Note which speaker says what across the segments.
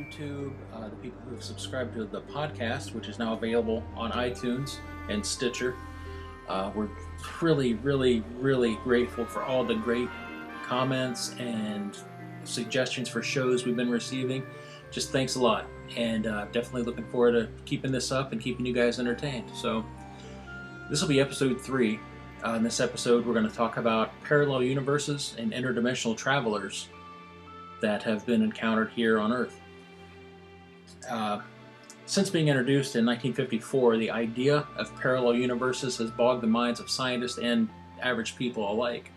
Speaker 1: YouTube, the people who have subscribed to the podcast, which is now available on iTunes and Stitcher. We're really grateful for all the great comments and suggestions for shows we've been receiving. Just thanks a lot, and definitely looking forward to keeping this up and keeping you guys entertained. So this will be episode 3. In this episode, we're going to talk about parallel universes and interdimensional travelers that have been encountered here on Earth. Since being introduced in 1954, the idea of parallel universes has bogged the minds of scientists and average people alike.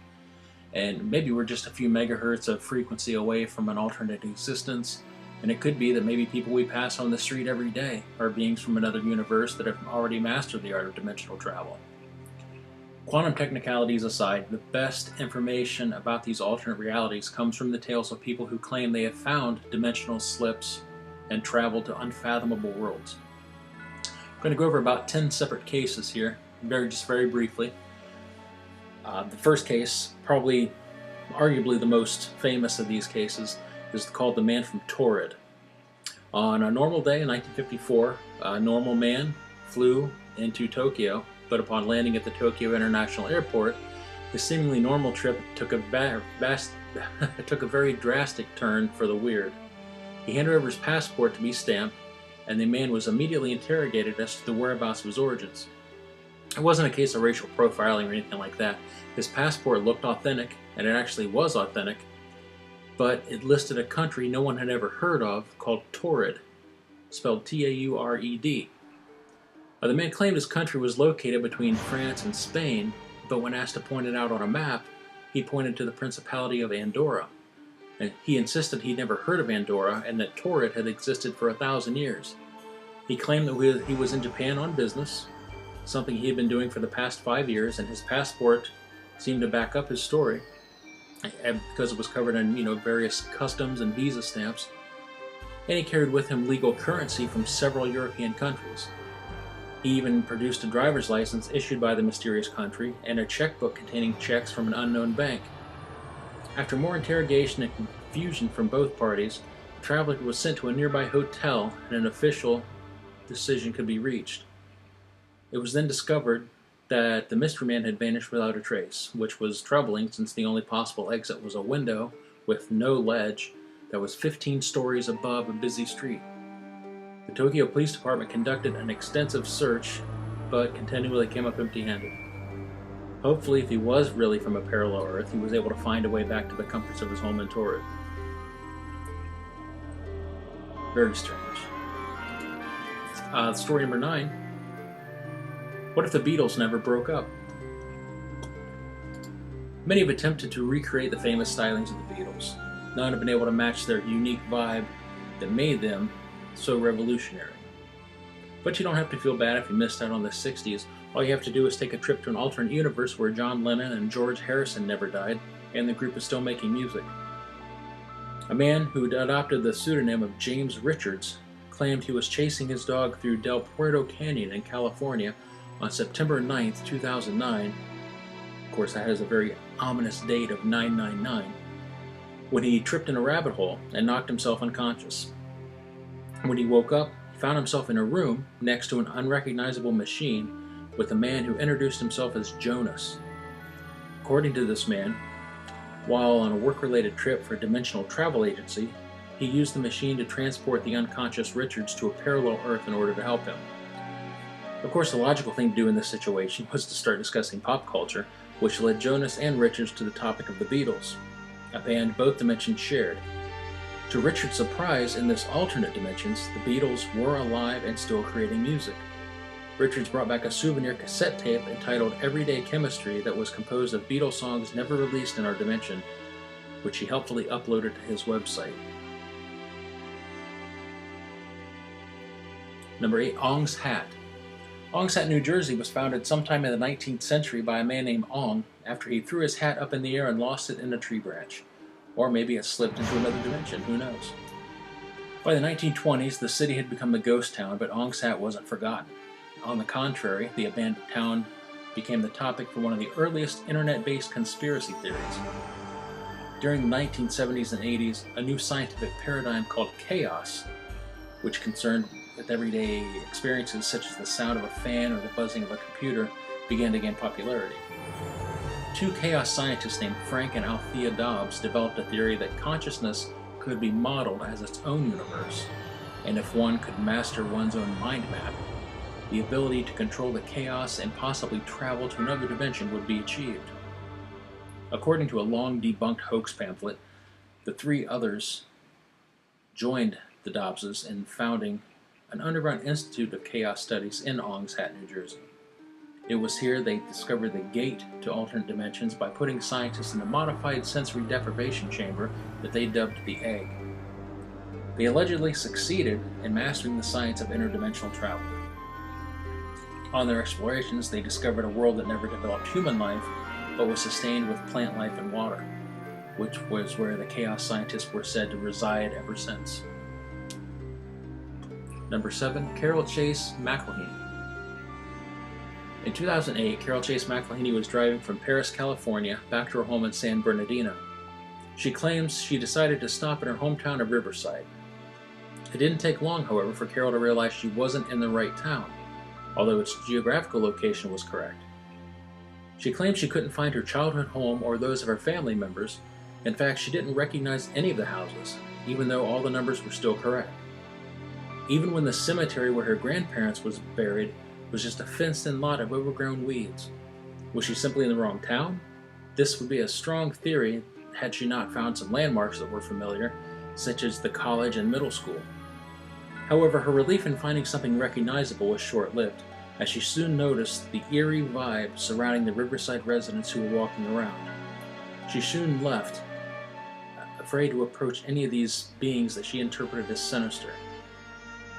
Speaker 1: And maybe we're just a few megahertz of frequency away from an alternate existence, and it could be that maybe people we pass on the street every day are beings from another universe that have already mastered the art of dimensional travel. Quantum technicalities aside, the best information about these alternate realities comes from the tales of people who claim they have found dimensional slips and traveled to unfathomable worlds. I'm going to go over about 10 separate cases here, very briefly. The first case, probably arguably the most famous of these cases, is called the Man from Torrid. On a normal day in 1954, a normal man flew into Tokyo, but upon landing at the Tokyo International Airport, his seemingly normal trip took a very drastic turn for the weird. He handed over his passport to be stamped, and the man was immediately interrogated as to the whereabouts of his origins. It wasn't a case of racial profiling or anything like that. His passport looked authentic, and it actually was authentic, but it listed a country no one had ever heard of called Torrid, spelled T-A-U-R-E-D. The man claimed his country was located between France and Spain, but when asked to point it out on a map, he pointed to the Principality of Andorra. And he insisted he'd never heard of Andorra and that Torrid had existed for 1,000 years. He claimed that he was in Japan on business, something he had been doing for the past 5 years, and his passport seemed to back up his story, because it was covered in various customs and visa stamps, and he carried with him legal currency from several European countries. He even produced a driver's license issued by the mysterious country and a checkbook containing checks from an unknown bank. After more interrogation and confusion from both parties, the traveler was sent to a nearby hotel and an official decision could be reached. It was then discovered that the mystery man had vanished without a trace, which was troubling since the only possible exit was a window with no ledge that was 15 stories above a busy street. The Tokyo Police Department conducted an extensive search, but continually came up empty-handed. Hopefully, if he was really from a parallel Earth, he was able to find a way back to the comforts of his home in Torrid. Very strange. Story number 9. What if the Beatles never broke up? Many have attempted to recreate the famous stylings of the Beatles. None have been able to match their unique vibe that made them so revolutionary. But you don't have to feel bad if you missed out on the 60s. All you have to do is take a trip to an alternate universe where John Lennon and George Harrison never died, and the group is still making music. A man who adopted the pseudonym of James Richards claimed he was chasing his dog through Del Puerto Canyon in California on September 9th, 2009. Of course, that has a very ominous date of 999, when he tripped in a rabbit hole and knocked himself unconscious. When he woke up, he found himself in a room next to an unrecognizable machine with a man who introduced himself as Jonas. According to this man, while on a work-related trip for a dimensional travel agency, he used the machine to transport the unconscious Richards to a parallel Earth in order to help him. Of course, the logical thing to do in this situation was to start discussing pop culture, which led Jonas and Richards to the topic of the Beatles, a band both dimensions shared. To Richard's surprise, in this alternate dimensions, the Beatles were alive and still creating music. Richards brought back a souvenir cassette tape entitled Everyday Chemistry that was composed of Beatles songs never released in our dimension, which he helpfully uploaded to his website. Number 8, Ong's Hat. Ong's Hat, New Jersey was founded sometime in the 19th century by a man named Ong after he threw his hat up in the air and lost it in a tree branch. Or maybe it slipped into another dimension, who knows. By the 1920s, the city had become a ghost town, but Ong's Hat wasn't forgotten. On the contrary, the abandoned town became the topic for one of the earliest internet-based conspiracy theories. During the 1970s and 80s, a new scientific paradigm called chaos which concerned with everyday experiences such as the sound of a fan or the buzzing of a computer, began to gain popularity. Two chaos scientists named Frank and Althea Dobbs developed a theory that consciousness could be modeled as its own universe, and if one could master one's own mind map, the ability to control the chaos and possibly travel to another dimension would be achieved. According to a long debunked hoax pamphlet, the three others joined the Dobbses in founding an underground institute of chaos studies in Ong's Hat, New Jersey. It was here they discovered the gate to alternate dimensions by putting scientists in a modified sensory deprivation chamber that they dubbed the Egg. They allegedly succeeded in mastering the science of interdimensional travel. On their explorations, they discovered a world that never developed human life, but was sustained with plant life and water, which was where the chaos scientists were said to reside ever since. Number 7, Carol Chase McElhaney. In 2008, Carol Chase McElhaney was driving from Paris, California, back to her home in San Bernardino. She claims she decided to stop in her hometown of Riverside. It didn't take long, however, for Carol to realize she wasn't in the right town, although its geographical location was correct. She claimed she couldn't find her childhood home or those of her family members. In fact, she didn't recognize any of the houses, even though all the numbers were still correct. Even when the cemetery where her grandparents was buried was just a fenced-in lot of overgrown weeds. Was she simply in the wrong town? This would be a strong theory had she not found some landmarks that were familiar, such as the college and middle school. However, her relief in finding something recognizable was short-lived, as she soon noticed the eerie vibe surrounding the Riverside residents who were walking around. She soon left, afraid to approach any of these beings that she interpreted as sinister.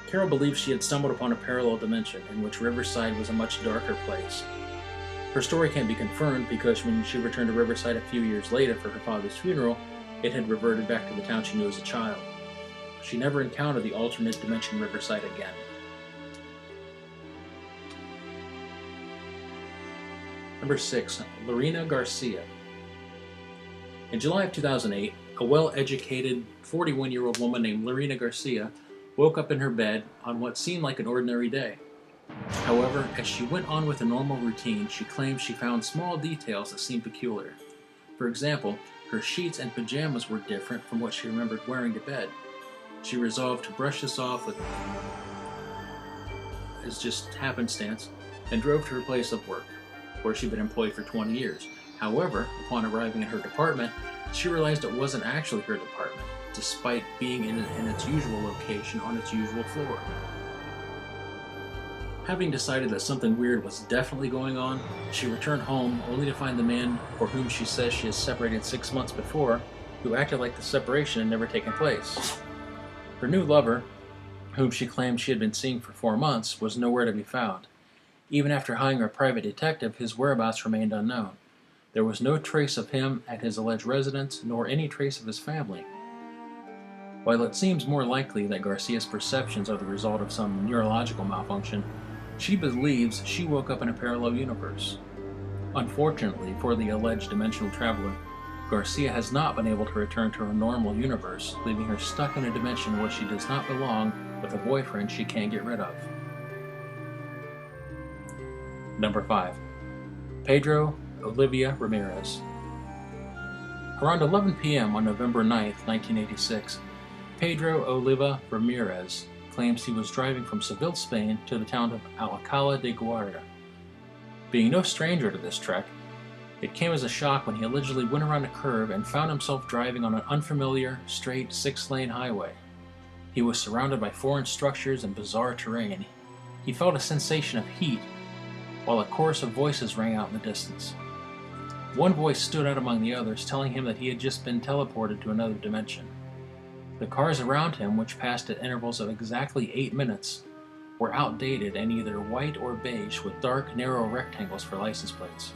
Speaker 1: Carol believed she had stumbled upon a parallel dimension in which Riverside was a much darker place. Her story can't be confirmed because when she returned to Riverside a few years later for her father's funeral, it had reverted back to the town she knew as a child. She never encountered the alternate dimension Riverside again. Number 6, Lorena Garcia. In July of 2008, a well-educated 41-year-old woman named Lorena Garcia woke up in her bed on what seemed like an ordinary day. However, as she went on with a normal routine, she claimed she found small details that seemed peculiar. For example, her sheets and pajamas were different from what she remembered wearing to bed. She resolved to brush this off as just happenstance and drove to her place of work, where she'd been employed for 20 years. However, upon arriving at her department, she realized it wasn't actually her department, despite being in its usual location on its usual floor. Having decided that something weird was definitely going on, she returned home only to find the man for whom she says she had separated 6 months before, who acted like the separation had never taken place. Her new lover, whom she claimed she had been seeing for 4 months, was nowhere to be found. Even after hiring a private detective, his whereabouts remained unknown. There was no trace of him at his alleged residence, nor any trace of his family. While it seems more likely that Garcia's perceptions are the result of some neurological malfunction, she believes she woke up in a parallel universe. Unfortunately for the alleged dimensional traveler, Garcia has not been able to return to her normal universe, leaving her stuck in a dimension where she does not belong with a boyfriend she can't get rid of. Number 5. Pedro Olivia Ramirez. Around 11 p.m. on November 9, 1986, Pedro Oliva Ramirez claims he was driving from Seville, Spain to the town of Alcalá de Guarda. Being no stranger to this trek, it came as a shock when he allegedly went around a curve and found himself driving on an unfamiliar, straight 6-lane highway. He was surrounded by foreign structures and bizarre terrain. He felt a sensation of heat, while a chorus of voices rang out in the distance. One voice stood out among the others, telling him that he had just been teleported to another dimension. The cars around him, which passed at intervals of exactly 8 minutes, were outdated and either white or beige with dark, narrow rectangles for license plates.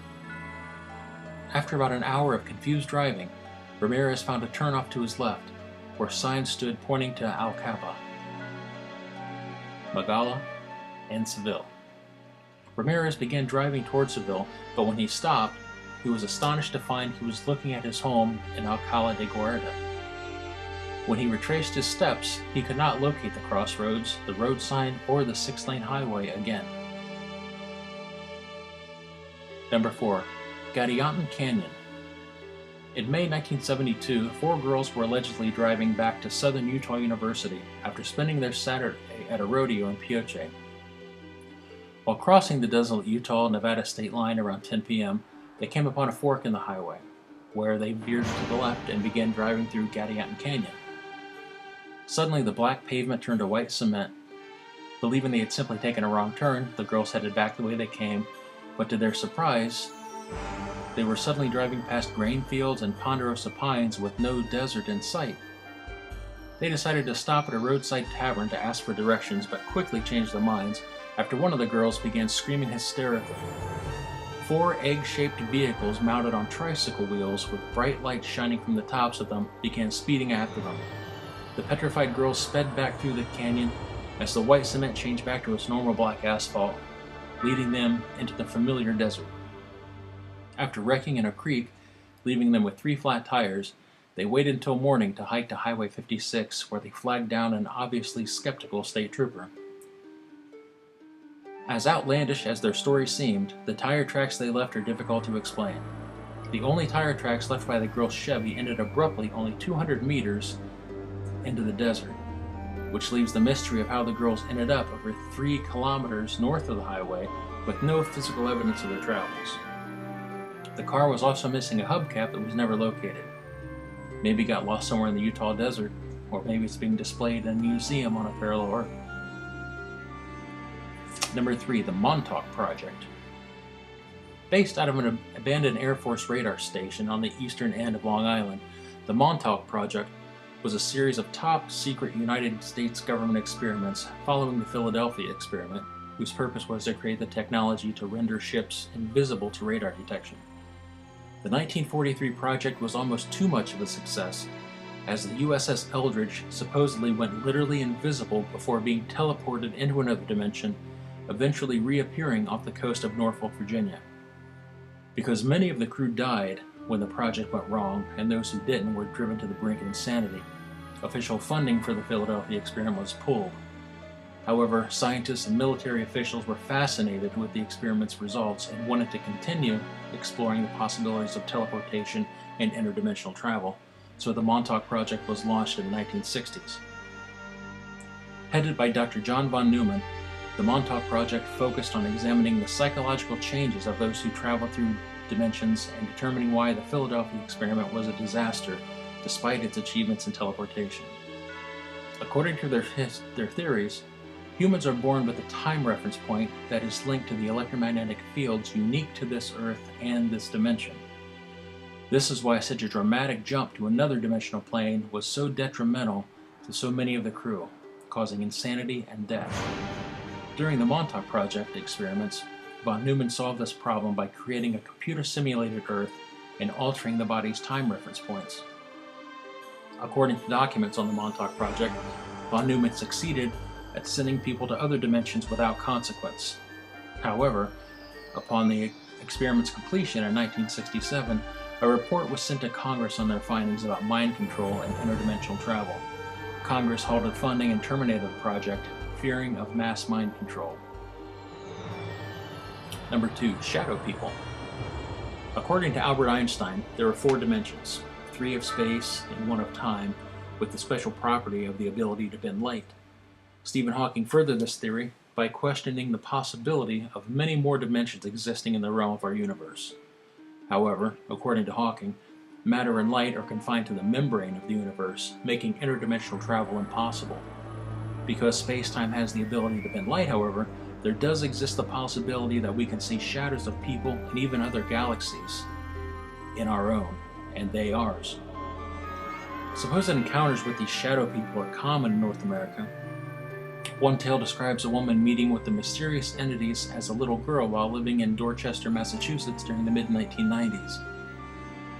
Speaker 1: After about an hour of confused driving, Ramirez found a turnoff to his left, where signs stood pointing to Alcapa, Magala, and Seville. Ramirez began driving toward Seville, but when he stopped, he was astonished to find he was looking at his home in Alcalá de Guarda. When he retraced his steps, he could not locate the crossroads, the road sign, or the 6-lane highway again. Number 4. Gadianton Canyon. In May 1972, 4 girls were allegedly driving back to Southern Utah University after spending their Saturday at a rodeo in Pioche. While crossing the desolate Utah-Nevada state line around 10 p.m., they came upon a fork in the highway, where they veered to the left and began driving through Gadianton Canyon. Suddenly, the black pavement turned to white cement. Believing they had simply taken a wrong turn, the girls headed back the way they came, but to their surprise, they were suddenly driving past grain fields and ponderosa pines with no desert in sight. They decided to stop at a roadside tavern to ask for directions, but quickly changed their minds after one of the girls began screaming hysterically. 4 egg-shaped vehicles mounted on tricycle wheels with bright lights shining from the tops of them began speeding after them. The petrified girls sped back through the canyon as the white cement changed back to its normal black asphalt, leading them into the familiar desert. After wrecking in a creek, leaving them with 3 flat tires, they waited until morning to hike to Highway 56, where they flagged down an obviously skeptical state trooper. As outlandish as their story seemed, the tire tracks they left are difficult to explain. The only tire tracks left by the girl's Chevy ended abruptly only 200 meters into the desert, which leaves the mystery of how the girls ended up over 3 kilometers north of the highway with no physical evidence of their travels. The car was also missing a hubcap that was never located. Maybe it got lost somewhere in the Utah desert, or maybe it's being displayed in a museum on a parallel Earth. Number 3. The Montauk Project. Based out of an abandoned Air Force radar station on the eastern end of Long Island, the Montauk Project was a series of top-secret United States government experiments following the Philadelphia experiment, whose purpose was to create the technology to render ships invisible to radar detection. The 1943 project was almost too much of a success, as the USS Eldridge supposedly went literally invisible before being teleported into another dimension, eventually reappearing off the coast of Norfolk, Virginia. Because many of the crew died when the project went wrong, and those who didn't were driven to the brink of insanity, official funding for the Philadelphia experiment was pulled. However, scientists and military officials were fascinated with the experiment's results and wanted to continue exploring the possibilities of teleportation and interdimensional travel, so the Montauk Project was launched in the 1960s. Headed by Dr. John von Neumann, the Montauk Project focused on examining the psychological changes of those who travel through dimensions and determining why the Philadelphia experiment was a disaster despite its achievements in teleportation. According to their theories, humans are born with a time reference point that is linked to the electromagnetic fields unique to this Earth and this dimension. This is why such a dramatic jump to another dimensional plane was so detrimental to so many of the crew, causing insanity and death. During the Montauk Project experiments, von Neumann solved this problem by creating a computer-simulated Earth and altering the body's time reference points. According to documents on the Montauk Project, von Neumann succeeded at sending people to other dimensions without consequence. However, upon the experiment's completion in 1967, a report was sent to Congress on their findings about mind control and interdimensional travel. Congress halted funding and terminated the project, fearing of mass mind control. Number 2. Shadow people. According to Albert Einstein, there are 4 dimensions, 3 of space and 1 of time, with the special property of the ability to bend light. Stephen Hawking furthered this theory by questioning the possibility of many more dimensions existing in the realm of our universe. However, according to Hawking, matter and light are confined to the membrane of the universe, making interdimensional travel impossible. Because space-time has the ability to bend light, however, there does exist the possibility that we can see shadows of people and even other galaxies in our own, and they ours. Supposed encounters with these shadow people are common in North America. One tale describes a woman meeting with the mysterious entities as a little girl while living in Dorchester, Massachusetts during the mid-1990s.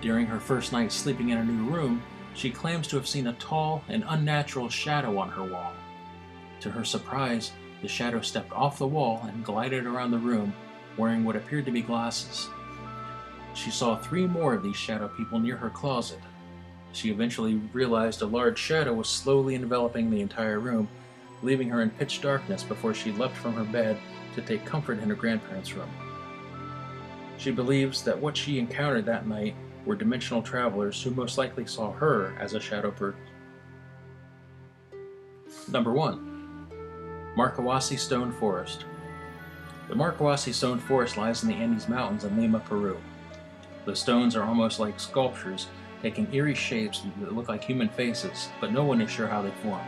Speaker 1: During her first night sleeping in a new room, she claims to have seen a tall and unnatural shadow on her wall. To her surprise, the shadow stepped off the wall and glided around the room, wearing what appeared to be glasses. She saw 3 more of these shadow people near her closet. She eventually realized a large shadow was slowly enveloping the entire room, leaving her in pitch darkness before she leapt from her bed to take comfort in her grandparents' room. She believes that what she encountered that night were dimensional travelers who most likely saw her as a shadow person. Number 1. Marcahuasi Stone Forest. The Marcahuasi Stone Forest lies in the Andes Mountains in Lima, Peru. The stones are almost like sculptures, taking eerie shapes that look like human faces, but no one is sure how they formed.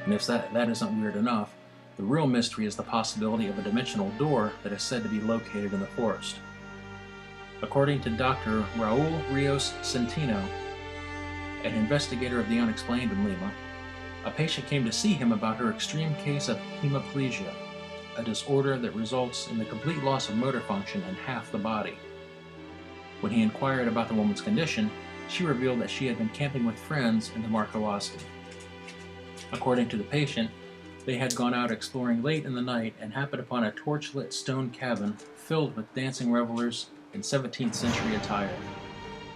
Speaker 1: And if that isn't weird enough, the real mystery is the possibility of a dimensional door that is said to be located in the forest. According to Dr. Raul Rios Centeno, an investigator of the unexplained in Lima, a patient came to see him about her extreme case of hemiplegia, a disorder that results in the complete loss of motor function in half the body. When he inquired about the woman's condition, she revealed that she had been camping with friends in the Marcahuasi. According to the patient, they had gone out exploring late in the night and happened upon a torch-lit stone cabin filled with dancing revelers in 17th century attire.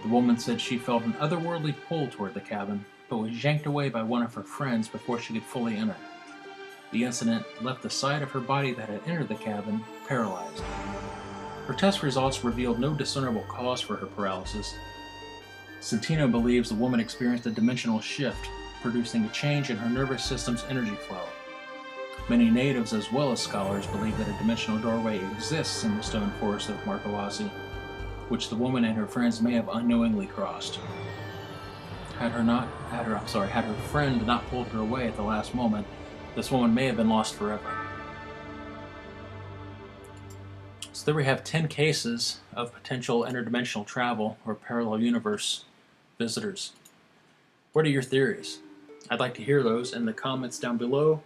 Speaker 1: The woman said she felt an otherworldly pull toward the cabin, but was yanked away by one of her friends before she could fully enter. The incident left the side of her body that had entered the cabin paralyzed. Her test results revealed no discernible cause for her paralysis. Centeno believes the woman experienced a dimensional shift, producing a change in her nervous system's energy flow. Many natives as well as scholars believe that a dimensional doorway exists in the stone forest of Marcahuasi, which the woman and her friends may have unknowingly crossed. Had her friend not pulled her away at the last moment, this woman may have been lost forever. So there we have 10 cases of potential interdimensional travel or parallel universe visitors. What are your theories? I'd like to hear those in the comments down below.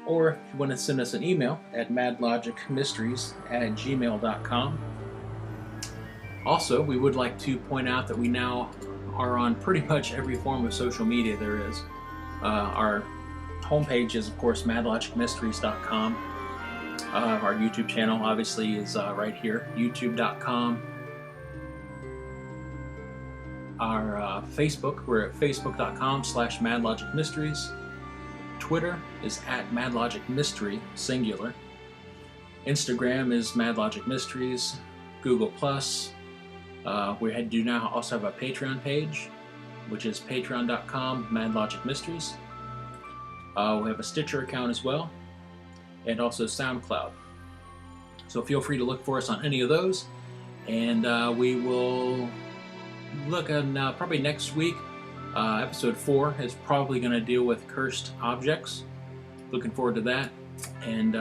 Speaker 1: Or if you want to send us an email at madlogicmysteries@gmail.com. Also, we would like to point out that we now are on pretty much every form of social media there is. Our homepage is, of course, madlogicmysteries.com. Our YouTube channel, obviously, is right here, youtube.com. Our Facebook, we're at facebook.com/madlogicmysteries. Twitter is at madlogicmystery, singular. Instagram is madlogicmysteries. Google+. We do now also have a Patreon page, which is patreon.com/madlogicmysteries. We have a Stitcher account as well, and also SoundCloud. So feel free to look for us on any of those, and we will look at probably next week. Episode 4 is probably going to deal with cursed objects. Looking forward to that. And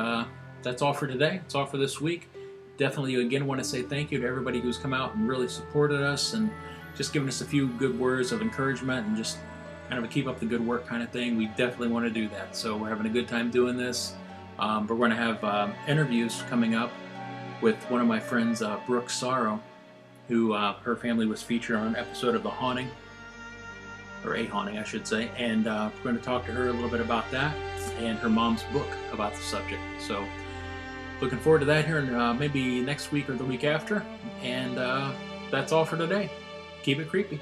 Speaker 1: that's all for today. That's all for this week. Definitely, again, want to say thank you to everybody who's come out and really supported us and just given us a few good words of encouragement and just kind of a keep up the good work kind of thing. We definitely want to do that. So we're having a good time doing this. We're going to have interviews coming up with one of my friends, Brooke Sorrow, who her family was featured on an episode of The Haunting. Or A Haunting, I should say, and we're going to talk to her a little bit about that and her mom's book about the subject. So, looking forward to that here in maybe next week or the week after, and that's all for today. Keep it creepy.